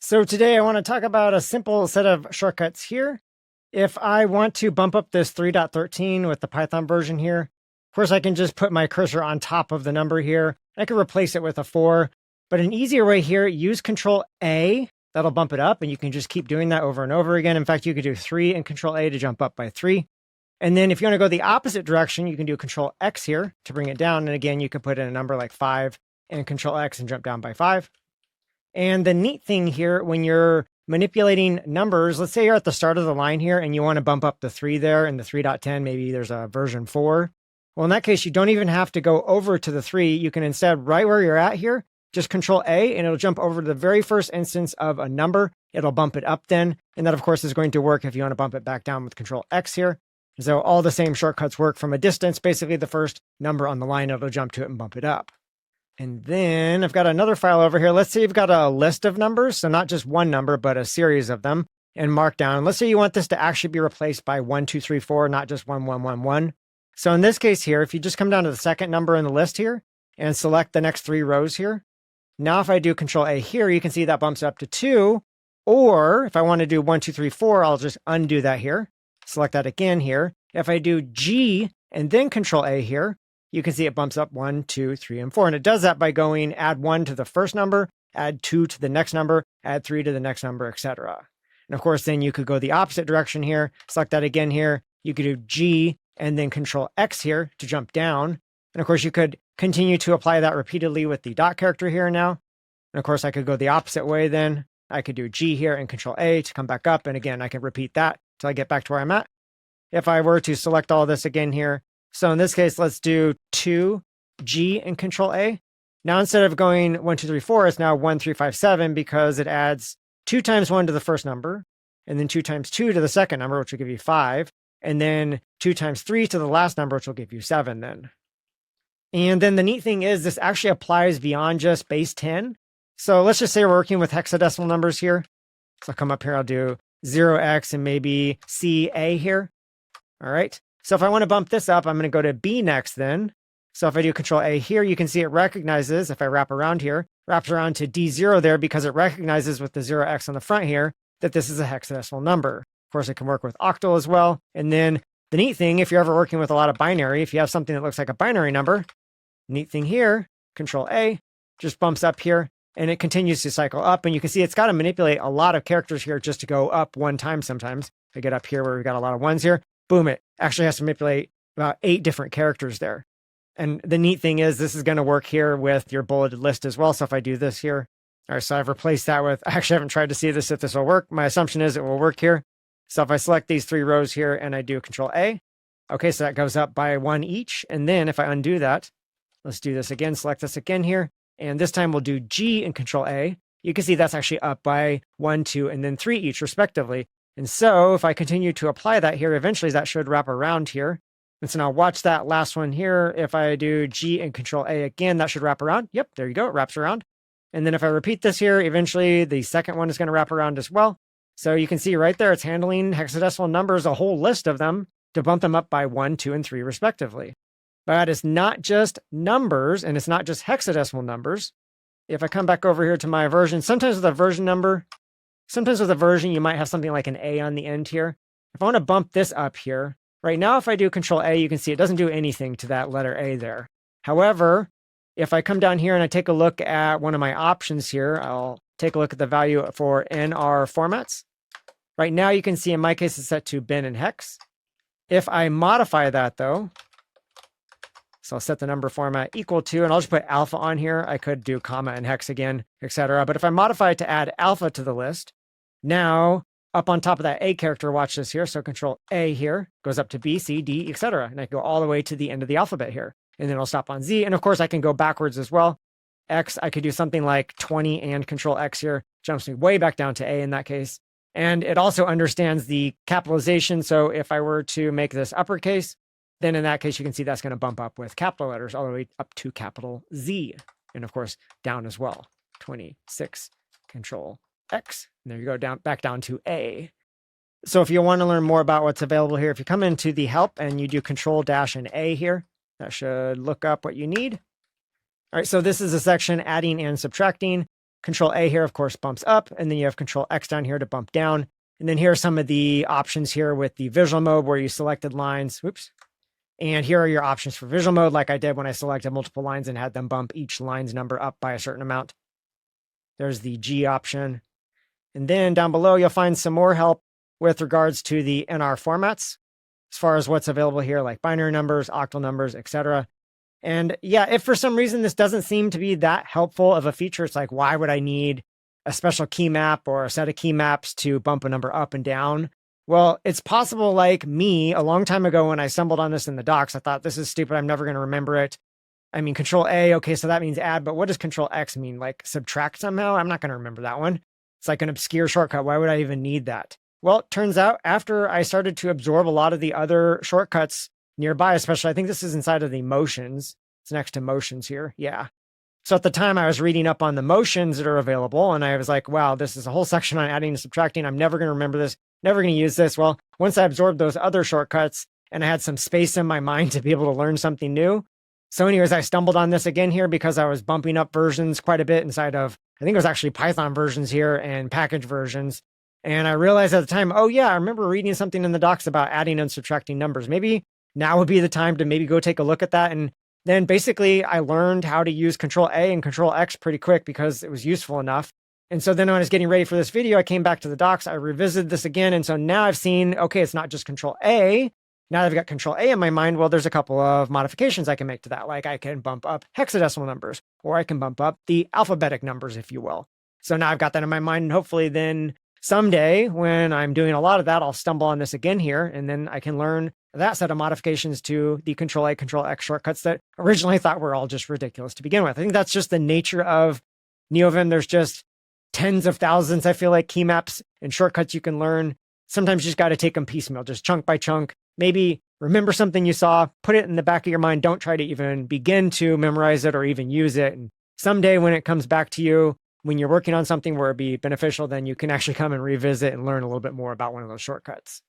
So today I want to talk about a simple set of shortcuts here. If I want to bump up this 3.13 with the Python version here, of course I can just put my cursor on top of the number here. I can replace it with a 4, but an easier way here, use Ctrl-A, that'll bump it up, and you can just keep doing that over and over again. In fact, you could do 3 and Ctrl-A to jump up by 3. And then if you want to go the opposite direction, you can do Ctrl-X here to bring it down. And again, you can put in a number like 5 and Ctrl-X and jump down by 5. And the neat thing here, when you're manipulating numbers, let's say you're at the start of the line here and you want to bump up the 3 there and the 3.10, maybe there's a version 4. Well, in that case, you don't even have to go over to the 3. You can instead, right where you're at here, just Ctrl-A and it'll jump over to the very first instance of a number. It'll bump it up then. And that, of course, is going to work if you want to bump it back down with Ctrl-X here. So all the same shortcuts work from a distance. Basically, the first number on the line, it'll jump to it and bump it up. And then I've got another file over here. Let's say you've got a list of numbers, so not just one number, but a series of them, and Markdown. Let's say you want this to actually be replaced by 1, 2, 3, 4, not just 1, 1, 1, 1. So in this case here, if you just come down to the second number in the list here and select the next 3 rows here, now if I do Control-A here, you can see that bumps up to 2. Or if I want to do 1, 2, 3, 4, I'll just undo that here. Select that again here. If I do G and then Control-A here, you can see it bumps up 1, 2, 3, and 4. And it does that by going add 1 to the first number, add 2 to the next number, add 3 to the next number, etc. And of course, then you could go the opposite direction here. Select that again here. You could do G and then Control-X here to jump down. And of course, you could continue to apply that repeatedly with the dot character here now. And of course, I could go the opposite way then. I could do G here and Control-A to come back up. And again, I can repeat that till I get back to where I'm at. If I were to select all this again here, so in this case, let's do 2, G, and Control-A. Now, instead of going 1, 2, 3, 4, it's now 1, 3, 5, 7 because it adds 2 times 1 to the first number, and then 2 times 2 to the second number, which will give you 5, and then 2 times 3 to the last number, which will give you 7 then. And then the neat thing is this actually applies beyond just base 10. So let's just say we're working with hexadecimal numbers here. So I'll come up here, I'll do 0x and maybe CA here. All right. So if I want to bump this up, I'm going to go to B next then. So if I do Control-A here, you can see it recognizes, if I wrap around here, wraps around to D0 there because it recognizes with the 0x on the front here that this is a hexadecimal number. Of course, it can work with octal as well. And then the neat thing, if you're ever working with a lot of binary, if you have something that looks like a binary number, neat thing here, Control-A, just bumps up here and it continues to cycle up. And you can see it's got to manipulate a lot of characters here just to go up one time sometimes. I get up here where we've got a lot of ones here. Boom, it actually has to manipulate about 8 different characters there. And the neat thing is this is going to work here with your bulleted list as well. So if I do this here, all right, so I've replaced that with, I actually haven't tried to see if this will work. My assumption is it will work here. So if I select these 3 rows here and I do Control-A, okay, so that goes up by 1 each. And then if I undo that, let's do this again, select this again here. And this time we'll do G and Control-A. You can see that's actually up by 1, 2, and then 3 each respectively. And so if I continue to apply that here, eventually that should wrap around here. And so now watch that last one here. If I do G and Control-A again, that should wrap around. Yep, there you go, it wraps around. And then if I repeat this here, eventually the second one is going to wrap around as well. So you can see right there, it's handling hexadecimal numbers, a whole list of them, to bump them up by 1, 2, and 3 respectively. But it's not just numbers, and it's not just hexadecimal numbers. If I come back over here to my version, sometimes with a version number, sometimes with a version, you might have something like an A on the end here. If I want to bump this up here, right now, if I do Control-A, you can see it doesn't do anything to that letter A there. However, if I come down here and I take a look at one of my options here, I'll take a look at the value for NR formats. Right now, you can see in my case, it's set to bin and hex. If I modify that though, so I'll set the number format equal to, and I'll just put alpha on here. I could do comma and hex again, etc. But if I modify it to add alpha to the list, now up on top of that A character, watch this here. So Control-A here goes up to B, C, D, etc. And I can go all the way to the end of the alphabet here. And then I'll stop on Z. And of course, I can go backwards as well. X, I could do something like 20 and Control-X here. Jumps me way back down to A in that case. And it also understands the capitalization. So if I were to make this uppercase, then in that case, you can see that's going to bump up with capital letters all the way up to capital Z. And of course, down as well. 26, Control-X. And there you go, back down to A. So if you want to learn more about what's available here, if you come into the help and you do Control-A here, that should look up what you need. All right, so this is a section adding and subtracting. Ctrl-A here, of course, bumps up, and then you have Ctrl-X down here to bump down. And then here are some of the options here with the visual mode where you selected lines. Whoops. And here are your options for visual mode, like I did when I selected multiple lines and had them bump each line's number up by a certain amount. There's the G option. And then down below, you'll find some more help with regards to the NR formats, as far as what's available here, like binary numbers, octal numbers, etc. And yeah, if for some reason this doesn't seem to be that helpful of a feature, it's like, why would I need a special key map or a set of key maps to bump a number up and down? Well, it's possible, like me, a long time ago when I stumbled on this in the docs, I thought, this is stupid, I'm never going to remember it. I mean, Control-A, okay, so that means add, but what does Control-X mean? Like subtract somehow? I'm not going to remember that one. It's like an obscure shortcut. Why would I even need that? Well, it turns out after I started to absorb a lot of the other shortcuts nearby, especially, I think this is inside of the motions. It's next to motions here. Yeah. So at the time I was reading up on the motions that are available, and I was like, wow, this is a whole section on adding and subtracting. I'm never going to remember this, never going to use this. Well, once I absorbed those other shortcuts and I had some space in my mind to be able to learn something new. So anyways, I stumbled on this again here because I was bumping up versions quite a bit inside of, I think it was actually Python versions here and package versions. And I realized at the time, oh yeah, I remember reading something in the docs about adding and subtracting numbers. Maybe now would be the time to maybe go take a look at that. And then basically I learned how to use Control-A and Control-X pretty quick because it was useful enough. And so then when I was getting ready for this video, I came back to the docs, I revisited this again. And so now I've seen, okay, it's not just Control-A. Now that I've got Control-A in my mind, well, there's a couple of modifications I can make to that. Like I can bump up hexadecimal numbers, or I can bump up the alphabetic numbers, if you will. So now I've got that in my mind, and hopefully then someday when I'm doing a lot of that, I'll stumble on this again here, and then I can learn that set of modifications to the Control-A, Control-X shortcuts that originally thought were all just ridiculous to begin with. I think that's just the nature of Neovim. There's just tens of thousands, I feel like, key maps and shortcuts you can learn. Sometimes you just got to take them piecemeal, just chunk by chunk. Maybe remember something you saw, put it in the back of your mind. Don't try to even begin to memorize it or even use it. And someday when it comes back to you, when you're working on something where it'd be beneficial, then you can actually come and revisit and learn a little bit more about one of those shortcuts.